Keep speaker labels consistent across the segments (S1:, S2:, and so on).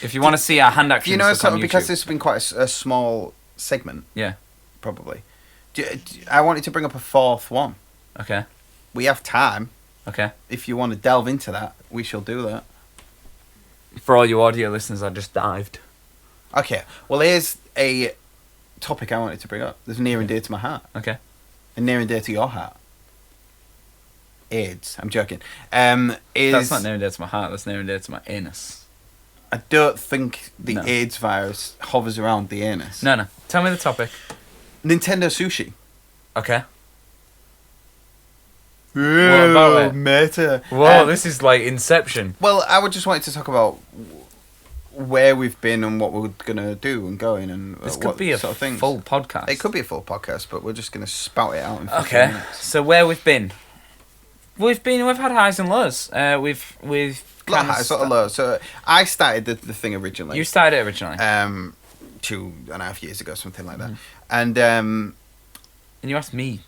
S1: If you want to see our hand actions,
S2: you know,
S1: look on YouTube.
S2: because this has been quite a small segment.
S1: Yeah.
S2: Probably. I wanted to bring up a fourth one.
S1: Okay.
S2: We have time.
S1: Okay.
S2: If you want to delve into that, we shall do that.
S1: For all you audio listeners, I just dived.
S2: Okay. Well, here's a topic I wanted to bring up. That's near and dear to my heart.
S1: Okay.
S2: And near and dear to your heart. AIDS. I'm joking.
S1: That's not near and dear to my heart. That's near and dear to my anus.
S2: I don't think the AIDS virus hovers around the anus.
S1: No. Tell me the topic.
S2: Nintendo Sushi.
S1: Okay.
S2: What
S1: about it?
S2: Meta.
S1: Whoa, this is like Inception.
S2: Well, I would just wanted to talk about where we've been and what we're gonna do and going and
S1: This
S2: what
S1: could be a
S2: sort of things.
S1: full podcast.
S2: It could be a full podcast, but we're just gonna spout it out in 15
S1: Okay.
S2: minutes.
S1: So where we've been. We've had highs and lows. We've
S2: Sort of low. So I started the thing originally.
S1: You started it originally.
S2: 2.5 years ago, something like that.
S1: Mm.
S2: And
S1: you asked me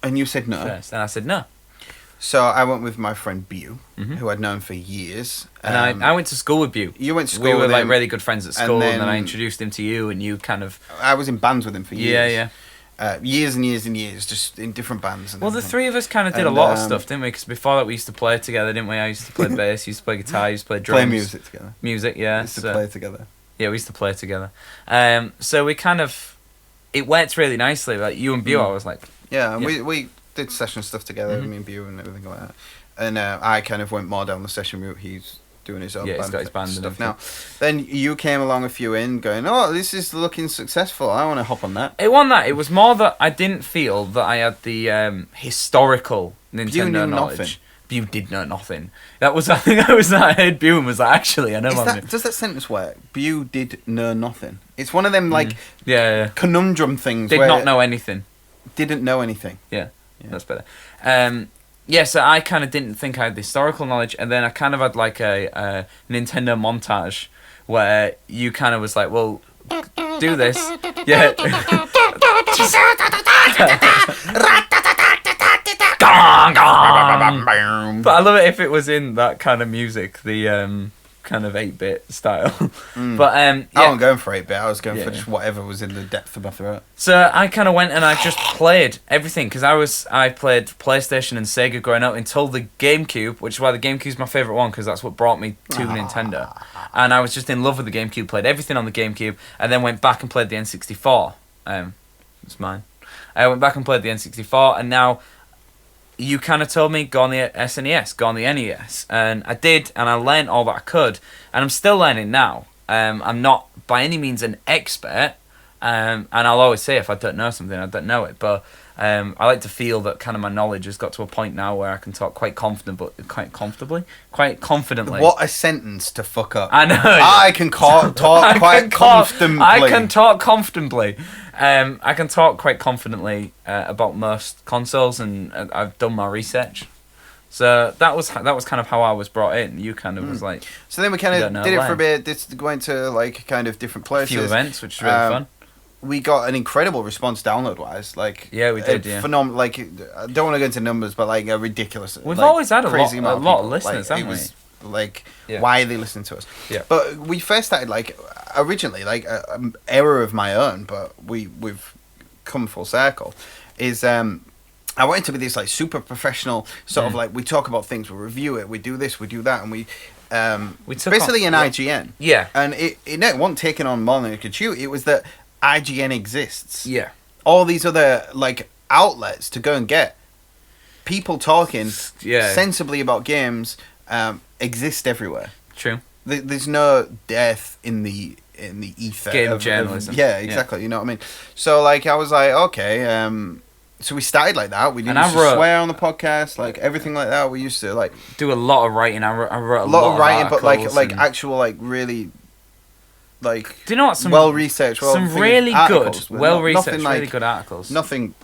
S2: you said no.
S1: first, and I said no.
S2: So I went with my friend Bew,
S1: Mhm.
S2: who I'd known for years.
S1: And I went to school with you.
S2: You went to school
S1: We were
S2: with
S1: like
S2: him,
S1: really good friends at school, and then I
S2: then-
S1: introduced him to you, and you kind of...
S2: I was in bands with him for years.
S1: Yeah.
S2: Years and years and years, just in different bands. And
S1: Well, the
S2: everything.
S1: three of us kind of did a
S2: And,
S1: lot of stuff, didn't we? Because before that, we used to play together, didn't we? I used to play bass, you used to play guitar, you used to play drums.
S2: Play music together.
S1: Music, yeah.
S2: We used to play together.
S1: Yeah, we used to play together. So we kind of... It worked really nicely. Like, you and Bew, I was like...
S2: Yeah, and
S1: Yeah.
S2: we did session stuff together,
S1: Mhm.
S2: me and Bew and everything like that. And I kind of went more down the session route. He's doing his own
S1: Yeah, he's
S2: band
S1: got his band and
S2: stuff now. Then you came along a few in going, oh, this is looking successful. I want to hop on that.
S1: It wasn't that. It was more that I didn't feel that I had the historical Nintendo
S2: knew
S1: knowledge.
S2: nothing.
S1: Bew did know nothing. That was, I think I heard Bew and was like, actually, I know my...
S2: Does that sentence work? Bew did know nothing. It's one of them like
S1: Yeah.
S2: conundrum things.
S1: Did
S2: where
S1: not know anything.
S2: Didn't know anything.
S1: Yeah, that's better. Yeah, so I kind of didn't think I had the historical knowledge, and then I kind of had like a Nintendo montage where you kind of was like, well, do this. Yeah. Gong, gong. But I love it if it was in that kind of music, the kind of 8-bit style. But
S2: I
S1: yeah.
S2: wasn't going for 8-bit. I was going for
S1: Yeah.
S2: just whatever was in the depth of my throat.
S1: So I kind of went and I just played everything because I played PlayStation and Sega growing up until the GameCube, which is why the GameCube's my favorite one because that's what brought me to Nintendo. And I was just in love with the GameCube, played everything on the GameCube, and then went back and played the N64. It's mine. I went back and played the N64, and now you kind of told me go on the SNES, go on the NES, and I did, and I learned all that I could, and I'm still learning now. I'm not by any means an expert, and I'll always say if I don't know something, I don't know it, but I like to feel that kind of my knowledge has got to a point now where I can talk quite confidently.
S2: What a sentence to fuck up.
S1: I know.
S2: I can talk quite comfortably.
S1: I can talk comfortably. I can talk quite confidently about most consoles, and I've done my research. So that was kind of how I was brought in. You kind of was like.
S2: So then we kind of did it for a bit. Went to like kind of different places.
S1: A few events, which was really fun.
S2: We got an incredible response download-wise. Like
S1: yeah, we did. Yeah,
S2: phenomenal. Like I don't want to go into numbers, but like a ridiculous.
S1: We've
S2: like,
S1: always had a lot
S2: of
S1: of listeners,
S2: like,
S1: haven't we?
S2: It was like why they listen to us.
S1: Yeah.
S2: But we first started like originally like an error of my own, but we've come full circle. Is I wanted to be this like super professional sort of like we talk about things, we review it, we do this, we do that, and we took basically an IGN.
S1: Yeah.
S2: And it wasn't taking on more than it could chew. It was that IGN exists.
S1: Yeah.
S2: All these other like outlets to go and get people talking sensibly about games exist everywhere.
S1: True.
S2: There's no death in the ether.
S1: Game journalism.
S2: Yeah, exactly. You know what I mean? So like I was like, okay, so we started like that. We didn't swear on the podcast, like everything like that. We used to like
S1: do a lot of writing. I wrote a
S2: lot of writing, but like
S1: and...
S2: actual like really like
S1: do you know what some
S2: well researched,
S1: some really good, well researched, really good articles.
S2: Nothing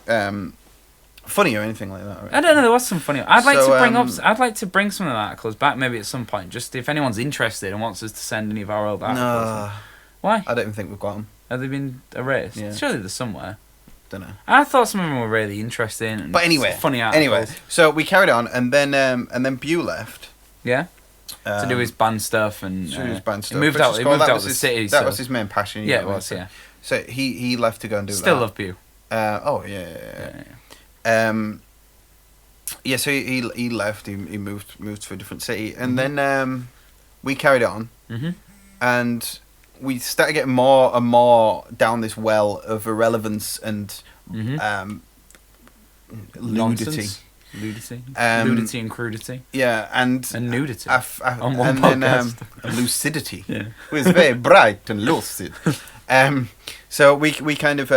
S2: funny or anything like that. Right?
S1: I don't know. There was some funny. I'd like to bring some of the articles back maybe at some point, just if anyone's interested and wants us to send any of our old articles.
S2: No.
S1: Why?
S2: I don't even think we've got them.
S1: Have they been erased?
S2: Yeah.
S1: Surely they're somewhere.
S2: Don't know.
S1: I thought some of them were really interesting. And
S2: but anyway,
S1: funny articles.
S2: Anyway, so we carried on, and then Bew left.
S1: Yeah. to do his band stuff and
S2: he
S1: moved out. He moved out of the city.
S2: That was his main passion.
S1: Yeah, it was. Yeah.
S2: So he left to go and do
S1: Still
S2: that.
S1: love Pew.
S2: Yeah. So he left. He moved to a different city, and then we carried on, and we started getting more and more down this well of irrelevance and ludity.
S1: Ludity and crudity.
S2: Yeah, and
S1: nudity.
S2: On
S1: one podcast.
S2: Lucidity.
S1: Yeah.
S2: It was very bright and lucid. So we kind of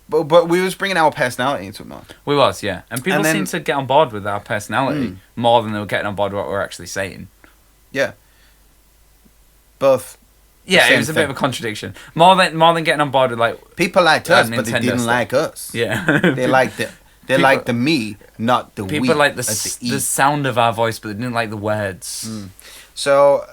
S2: but we was bringing our personality into it more.
S1: We was, yeah, and people seemed to get on board with our personality more than they were getting on board with what we were actually saying.
S2: Yeah. Both.
S1: Yeah, it was a bit of a contradiction. More than getting on board with like
S2: people liked us, but
S1: Nintendo
S2: they didn't
S1: stuff.
S2: like us.
S1: Yeah,
S2: they liked it. They liked the me, not the we.
S1: People liked the sound of our voice, but they didn't like the words.
S2: So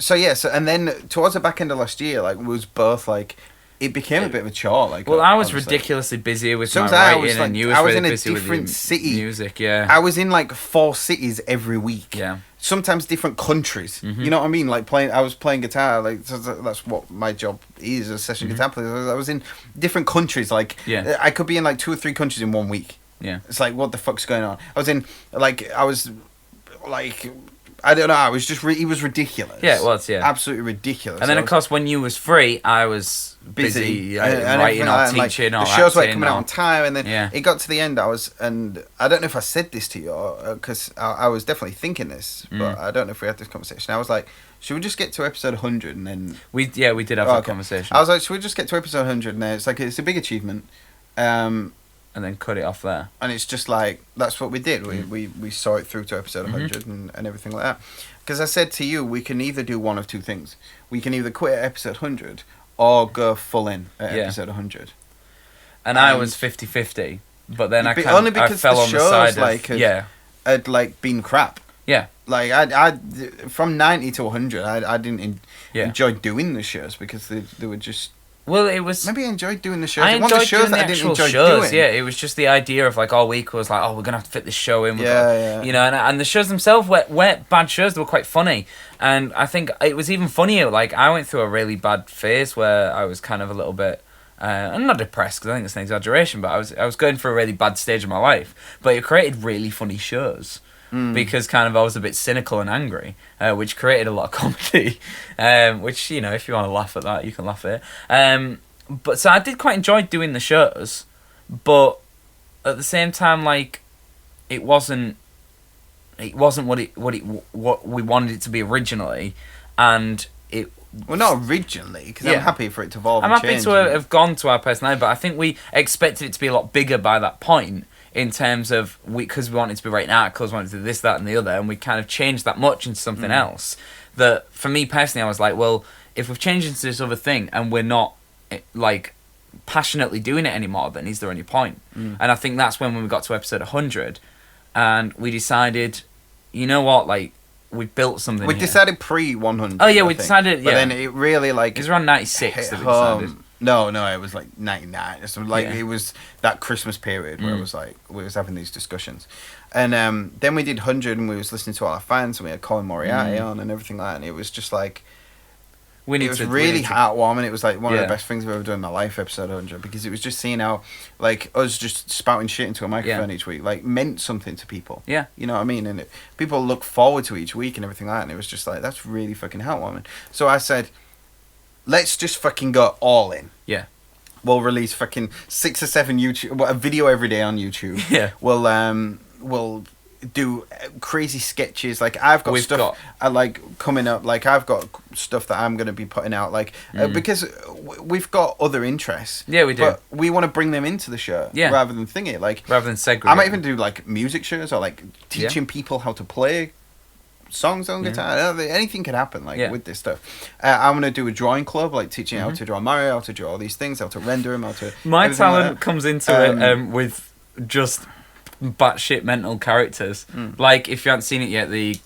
S2: and then towards the back end of last year, like we was both like, it became a bit of a chore. Like,
S1: well, I was ridiculously busy with my writing, and you was really busy with your music. Yeah,
S2: I was in like 4 cities every week.
S1: Yeah.
S2: Sometimes different countries. You know what I mean? Like I was playing guitar. Like so that's what my job is, a session guitar player. I was in different countries. Like I could be in like 2 or 3 countries in 1 week.
S1: Yeah,
S2: it's like, what the fuck's going on? I don't know. I was just it was ridiculous.
S1: Yeah, it was. Yeah,
S2: absolutely ridiculous.
S1: And then of course, when you was free, I was busy writing or teaching or
S2: the shows were
S1: acting
S2: coming out on time, and then it got to the end. And I don't know if I said this to you, because I was definitely thinking this, but I don't know if we had this conversation. I was like, should we just get to episode 100 and then
S1: we did have that conversation.
S2: I was like, should we just get to episode 100 and then it's like it's a big achievement.
S1: And then cut it off there.
S2: And it's just like, that's what we did. We saw it through to episode 100 and everything like that. Because I said to you, we can either do one of 2 things. We can either quit at episode 100 or go full in at episode 100.
S1: And I was 50-50. But then I fell on the side
S2: like had like been crap.
S1: Yeah.
S2: Like I from 90 to 100, I didn't enjoy doing the shows because they were just.
S1: Well, it was...
S2: Maybe I enjoyed doing the shows.
S1: I enjoyed doing the actual shows,
S2: doing.
S1: yeah. It was just the idea of, like, all week was like, oh, we're going to have to fit this show in.
S2: Yeah.
S1: You know, and the shows themselves weren't bad shows. They were quite funny. And I think it was even funnier. Like, I went through a really bad phase where I was kind of a little bit... I'm not depressed, because I think it's an exaggeration, but I was going through a really bad stage of my life. But it created really funny shows. Because kind of I was a bit cynical and angry, which created a lot of comedy. Which, you know, if you want to laugh at that, you can laugh at it. But so I did quite enjoy doing the shows, but at the same time, like, it wasn't what we wanted it to be originally, and it.
S2: Well, not originally, because I'm happy for it to evolve.
S1: I'm
S2: and
S1: happy
S2: change,
S1: to have gone to our personality, but I think we expected it to be a lot bigger by that point. In terms of because we wanted to be writing articles, wanted to do this, that, and the other, and we kind of changed that much into something else. That for me personally, I was like, well, if we've changed into this other thing and we're not like passionately doing it anymore, then is there any point? And I think that's when we got to episode 100, and we decided, you know what, like we built something.
S2: We decided pre 100.
S1: Oh yeah, we decided. Yeah,
S2: but then it really like
S1: it was around 96 that we decided.
S2: No, it was like 99. So like it was that Christmas period where it was like we was having these discussions, and then we did 100 and we was listening to all our fans and we had Colin Moriarty on and everything like that, and it was just like it was really heartwarming. It was like one of the best things I've ever done in my life, episode 100, because it was just seeing how like us just spouting shit into a microphone each week like meant something to people.
S1: Yeah,
S2: you know what I mean, and people look forward to each week and everything like that, and it was just like that's really fucking heartwarming. So I said, let's just fucking go all in.
S1: Yeah.
S2: We'll release fucking 6 or 7 a video every day on YouTube.
S1: Yeah.
S2: We'll do crazy sketches. Like I've got stuff I like coming up. Like I've got stuff that I'm going to be putting out. Like because we've got other interests.
S1: Yeah, we do.
S2: But we want to bring them into the show. Yeah. Rather than thing it. Like
S1: rather than segregate.
S2: I might even do like music shows or like teaching people how to play songs on guitar. Anything can happen with this stuff. I'm gonna do a drawing club, like teaching how to draw Mario, how to draw all these things, how to render them, how to.
S1: My talent comes into it with just batshit mental characters. Like if you haven't seen it yet, the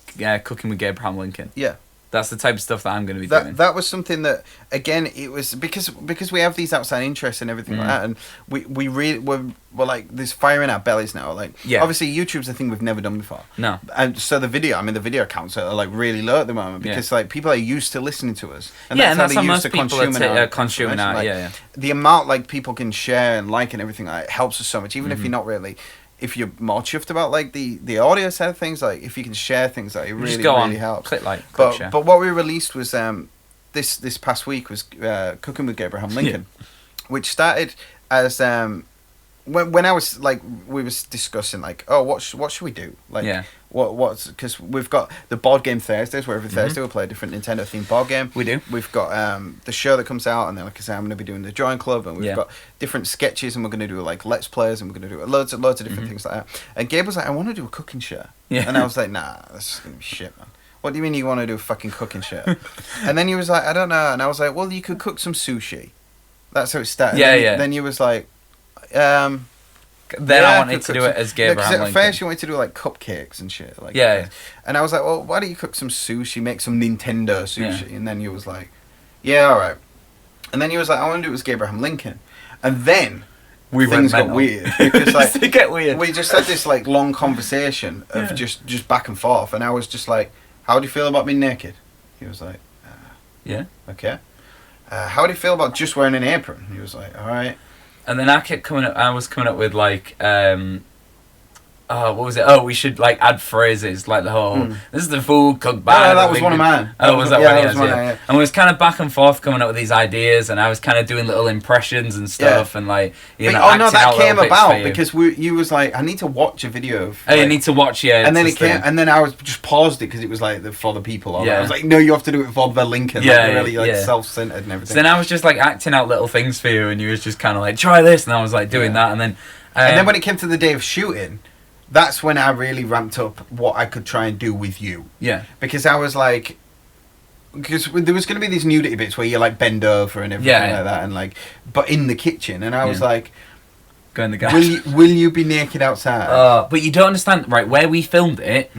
S1: Cooking with Abraham Lincoln.
S2: Yeah.
S1: That's the type of stuff that I'm going to be doing.
S2: That was something that, again, it was because we have these outside interests and everything like that, and we really we're like, there's fire in our bellies now. Like, obviously YouTube's a thing we've never done before. No. And so the video counts are like really low at the moment because like people are used to listening to us.
S1: And that's how most people are consuming our,
S2: like, the amount like people can share and like and everything like helps us so much, even if you're not really. If you're more chuffed about like the audio side of things, like if you can share things, like it really helps.
S1: Click like,
S2: share. But what we released was this past week was Cooking with Abraham Lincoln, which started as when I was like, we was discussing like, oh, what should we do? Like, what's because we've got the board game Thursdays where every Thursday we'll play a different Nintendo themed board game.
S1: We do.
S2: We've got the show that comes out, and then like I say, I'm going to be doing the drawing club, and we've got different sketches, and we're going to do like let's plays, and we're going to do loads of different things like that. And Gabe was like, I want to do a cooking show, and I was like, nah, that's going to be shit, man. What do you mean you want to do a fucking cooking show? And then he was like, I don't know, and I was like, well, you could cook some sushi. That's how it started. Then you was like,
S1: Then I wanted to do it as Gabriel Lincoln.
S2: At first you wanted to do like cupcakes and shit. Like, and I was like, well, why don't you cook some sushi, make some Nintendo sushi? And then you was like, yeah, all right. And then you was like, I want to do it as Gabriel Lincoln. And then things got weird. Because like,
S1: get weird.
S2: We just had this like long conversation of just back and forth. And I was just like, how do you feel about being naked? He was like, okay. How do you feel about just wearing an apron? He was like, all right.
S1: And then I was coming up with like, what was it? Oh, we should like add phrases like the whole, this is the food cooked by.
S2: No, that was one of mine.
S1: Oh, was that one? Yeah. And we was kind of back and forth coming up with these ideas, and I was kind of doing little impressions and stuff, and like,
S2: that came about because you was like, I need to watch a video of.
S1: Like, you need to watch,
S2: And then it came, and then I was just paused it because it was like for the people. I was like, no, you have to do it for the Lincoln. Really self-centered and everything.
S1: So then I was just like acting out little things for you, and you was just kind of like, try this, and I was like doing that, and then
S2: when it came to the day of shooting. That's when I really ramped up what I could try and do with you. Yeah. Because I was like... Because there was going to be these nudity bits where you like bend over and everything like that. And like, but in the kitchen. And I was like...
S1: Go in the garden.
S2: Will you be naked outside?
S1: But you don't understand, right, where we filmed it,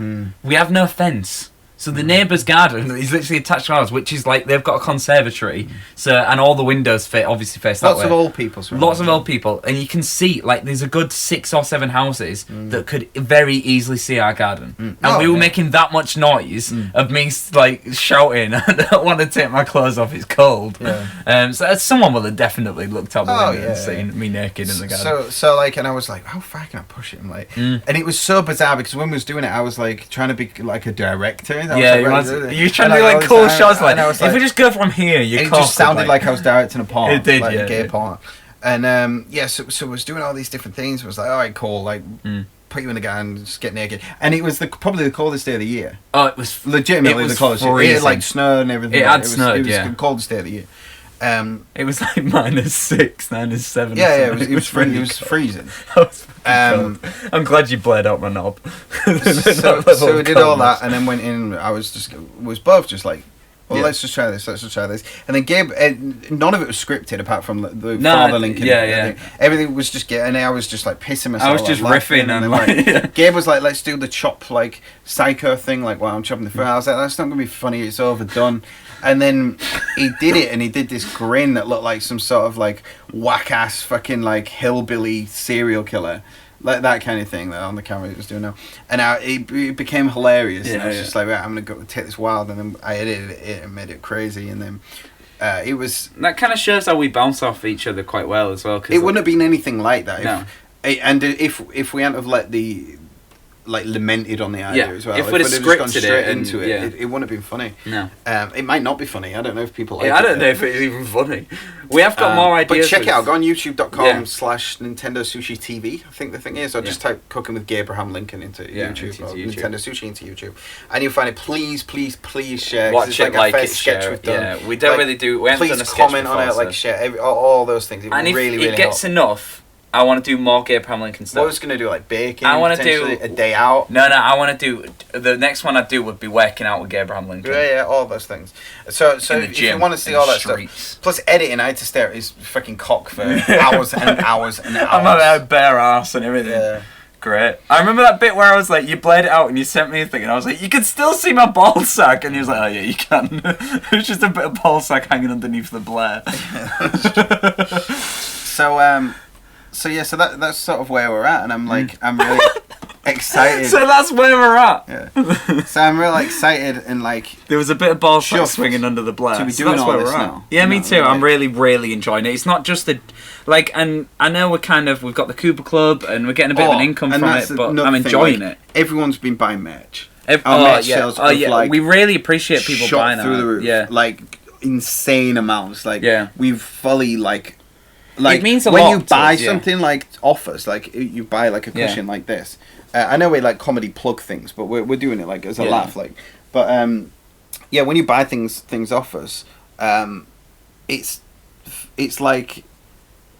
S1: we have no fence. So the neighbour's garden is literally attached to ours, which is like, they've got a conservatory, and all the windows obviously face that way.
S2: Lots of old people.
S1: Lots of old people, and you can see, like, there's a good 6 or 7 houses that could very easily see our garden. And we were making that much noise of me, like, shouting, I don't want to take my clothes off, it's cold. Yeah. So someone will have definitely looked out the window and seen me naked in the garden.
S2: So like, and I was like, how far can I push it? And like, and it was so bizarre because when we was doing it, I was like, trying to be like a director.
S1: You're trying to do like cool shots. Like, if we just go from here, it
S2: just sounded like I was directing a porn.
S1: It did,
S2: like gay porn. And so I was doing all these different things. I was like, all right, cool. Like, put you in the garden, just get naked. And it was probably the coldest day of the year.
S1: Oh, it was
S2: legitimately the coldest. It had like snowed and everything.
S1: It had snowed.
S2: It was the coldest day of the year.
S1: It was like -6, -7.
S2: Yeah, it was freezing.
S1: I'm glad you bled out my knob.
S2: so we did all that, and then went in. I was both just like, well, let's just try this. And then Gabe, none of it was scripted apart from the Father Lincoln. Everything was just and I was just like pissing myself.
S1: I was just riffing, and like
S2: Gabe was like, let's do the chop like psycho thing, like while I'm chopping the food. I was like, that's not gonna be funny. It's overdone. And then he did it, and he did this grin that looked like some sort of like whack ass fucking like hillbilly serial killer, like that kind of thing that on the camera he was doing now. And it became hilarious. And I was just like, right, I'm gonna go take this wild, and then I edited it and made it crazy, and then it was
S1: that kind of shows how we bounce off each other quite well as well. Cause
S2: it wouldn't have been anything like that. If we hadn't have let the like lamented on the idea as well.
S1: If we'd have scripted
S2: it into it wouldn't have been funny.
S1: No.
S2: It might not be funny. I don't know if people like it.
S1: I don't know if it's even funny. We have got more ideas.
S2: But check it out. Go on youtube.com/Nintendo Sushi TV. I think the thing is, or just type Cooking with Gabraham Lincoln into YouTube or Nintendo Sushi into YouTube. And you'll find it. Please share.
S1: Watch it,
S2: like
S1: it,
S2: sketch
S1: share.
S2: We've done.
S1: Yeah, we don't really do. We haven't done a sketch
S2: comment on it,
S1: before,
S2: like share all those things. It really
S1: it gets enough. I want to do more Gabraham Lincoln stuff.
S2: What was going to do, like baking?
S1: I want to do
S2: a day out.
S1: No, I want to do the next one I'd do would be working out with Gabraham Lincoln.
S2: Yeah, all those things. So if you want to see all that stuff, plus editing, I had to stare at his fucking cock for hours and hours and hours.
S1: I'm on a bare ass and everything. Yeah. Great. I remember that bit where I was like, you played it out and you sent me a thing, and I was like, you can still see my ball sack, and he was like, oh yeah, you can. It was just a bit of ball sack hanging underneath the Blair.
S2: So that's sort of where we're at, and I'm like, I'm really excited.
S1: So that's where we're at.
S2: Yeah. So I'm really excited and like.
S1: There was a bit of ball sack swinging under the Blair.
S2: To be doing
S1: that's
S2: all
S1: where
S2: this
S1: we're at.
S2: now.
S1: Yeah, me too. I'm really enjoying it. It's not just the, like, and I know we've got the Koopa Club and we're getting a bit of an income from it, but I'm enjoying it.
S2: Everyone's been buying merch.
S1: Sales like, we really appreciate people buying
S2: through the roof. Yeah, like insane amounts. Like, we've fully like it means a lot when you buy something like offers, like you buy like a cushion like this. I know we like comedy plug things, but we're doing it like as a laugh, like. But when you buy things off us, it's like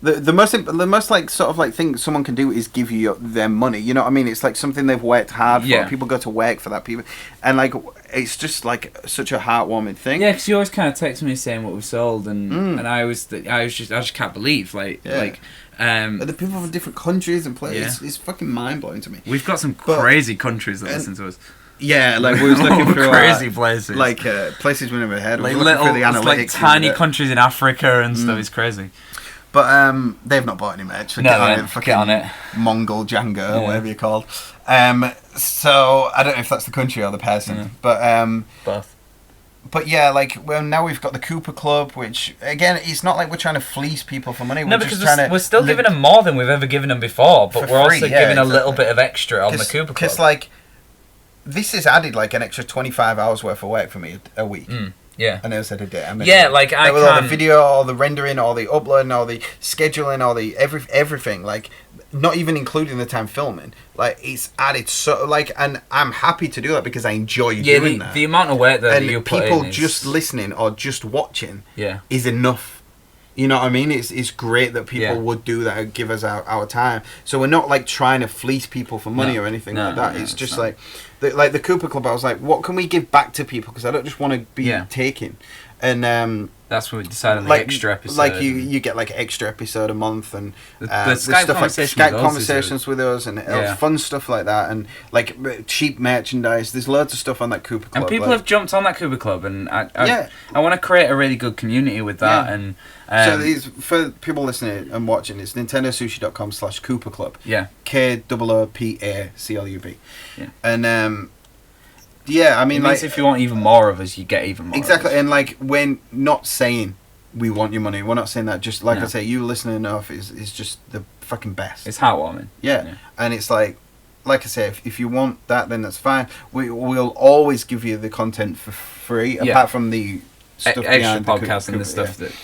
S2: the most like sort of like thing someone can do is give you their money. You know what I mean? It's like something they've worked hard for. People go to work for that. People, and like it's just like such a heartwarming thing.
S1: Yeah, because you always kind of text me saying what we sold, and I just can't believe like.
S2: The people from different countries and places, it's fucking mind blowing to me.
S1: We've got some crazy countries that listen to us.
S2: Yeah, like we was looking through
S1: crazy places,
S2: like places we never heard.
S1: Like little, through the analytics, like tiny countries in Africa and stuff. It's crazy.
S2: But they've not bought any merch. So get on it. Mongol Django, whatever you're called. So I don't know if that's the country or the person, but
S1: both.
S2: But yeah, like now we've got the Koopa Club, which again, it's not like we're trying to fleece people for money.
S1: No, because we're still giving them more than we've ever given them before, but we're also giving a little bit of extra on the Koopa Club.
S2: Because like this has added like an extra 25 hours worth of work for me a week.
S1: Yeah.
S2: I never said a day. I mean,
S1: like I
S2: with all the video, all the rendering, all the uploading, all the scheduling, all the everything. Like, not even including the time filming. Like, it's added so like, and I'm happy to do that because I enjoy doing that.
S1: The amount of work that you put in.
S2: And people just listening or just watching, is enough. You know what I mean? It's great that people would do that and give us our time. So we're not like trying to fleece people for money or anything like that. It's just like the Koopa Club. I was like, what can we give back to people? Because I don't just want to be taking. And
S1: that's what we decided on the extra episode.
S2: Like you get like extra episode a month and
S1: the Skype
S2: stuff like Skype conversations with us and fun stuff like that and like cheap merchandise. There's loads of stuff on that Koopa Club.
S1: And people have jumped on that Koopa Club, and I want to create a really good community with that. And
S2: so these for people listening and watching, it's nintendosushi.com/Koopa Club.
S1: Yeah.
S2: KOOPACLUB.
S1: Yeah.
S2: And I mean,
S1: it means if you want even more of us, you get even more.
S2: Exactly, and like we're not saying we want your money. We're not saying that. Just like I say, you listening enough is just the fucking best.
S1: It's heartwarming.
S2: Yeah, and it's like I say, if you want that, then that's fine. We'll always give you the content for free, apart from the stuff
S1: extra podcasts and the stuff that.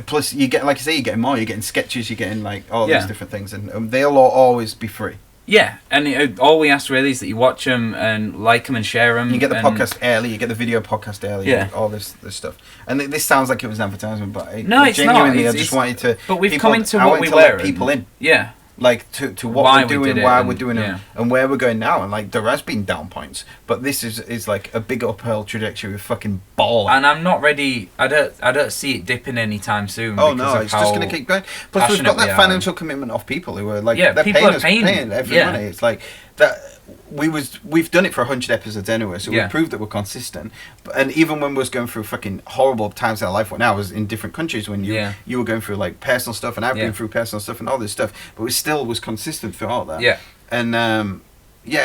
S2: Plus, you get, like I say, you're getting more. You're getting sketches. You're getting like all these different things, and they'll always be free.
S1: Yeah, and all we ask really is that you watch them and like them and share them.
S2: You get the podcast early, you get the video podcast early, all this stuff. And this sounds like it was an advertisement, but
S1: no, it's
S2: genuinely,
S1: not.
S2: I just wanted to.
S1: But we've come into what we wear.
S2: Let people in.
S1: Yeah.
S2: Like to what we're doing, why we're doing it, and where we're going now. And like there has been down points, but this is like a big uphill trajectory with fucking ball.
S1: And I'm not ready. I don't see it dipping anytime soon.
S2: Oh no, it's just going to keep going. Plus we've got that financial commitment off people who are like they're paying every money. It's like that. We've done it for 100 episodes anyway, so we've proved that we're consistent. And even when we was going through fucking horrible times in our life, when I was in different countries, when you were going through like personal stuff, and I've been through personal stuff and all this stuff, but we still was consistent through all that.
S1: Yeah.
S2: And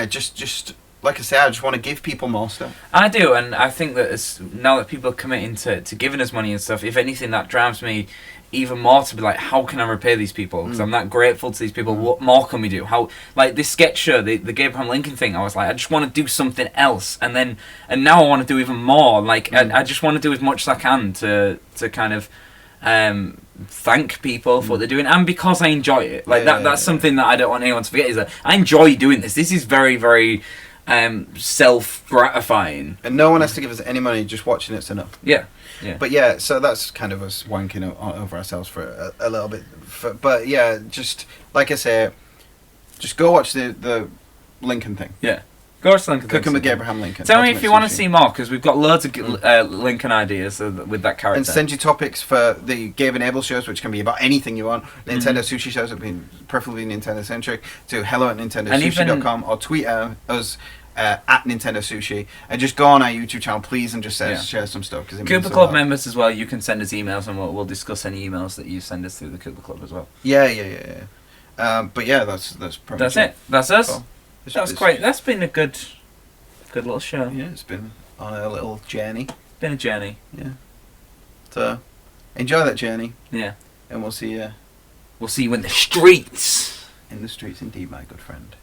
S2: just like I say, I just want to give people more stuff.
S1: I do, and I think that now that people are committing to giving us money and stuff, if anything, that drives me even more to be like, how can I repay these people? Because I'm that grateful to these people. What more can we do? How, like this sketch show, the Abraham Lincoln thing, I was like, I just want to do something else, and now I want to do even more. Like I just want to do as much as I can to kind of thank people for what they're doing, and because I enjoy it. Like that's something that I don't want anyone to forget, is that I enjoy doing this. This is very, very self-gratifying,
S2: and no one has to give us any money. Just watching it's enough.
S1: Yeah.
S2: But so that's kind of us wanking over ourselves for a little bit. But yeah, just like I say, just go watch the Lincoln thing.
S1: Yeah. Go to Lincoln.
S2: Cooking with Abraham Lincoln.
S1: Tell me if
S2: Ultimate
S1: you want to
S2: Sushi.
S1: see more, because we've got loads of Lincoln ideas with that character.
S2: And send you topics for the Gabe and Abel shows, which can be about anything you want. Nintendo Sushi shows have been preferably Nintendo centric. To hello@nintendosushi.com or tweet us at Nintendo Sushi, and just go on our YouTube channel, please, and just share some stuff.
S1: Koopa Club members as well. You can send us emails, and we'll discuss any emails that you send us through the Koopa Club as well.
S2: Yeah. But yeah, that's pretty much
S1: it. That's us.
S2: Cool.
S1: That's great. That's been a good little show.
S2: Yeah, it's been on a little journey.
S1: Been a journey.
S2: Yeah. So enjoy that journey.
S1: Yeah.
S2: And we'll see you.
S1: We'll see you in the streets.
S2: In the streets, indeed, my good friend.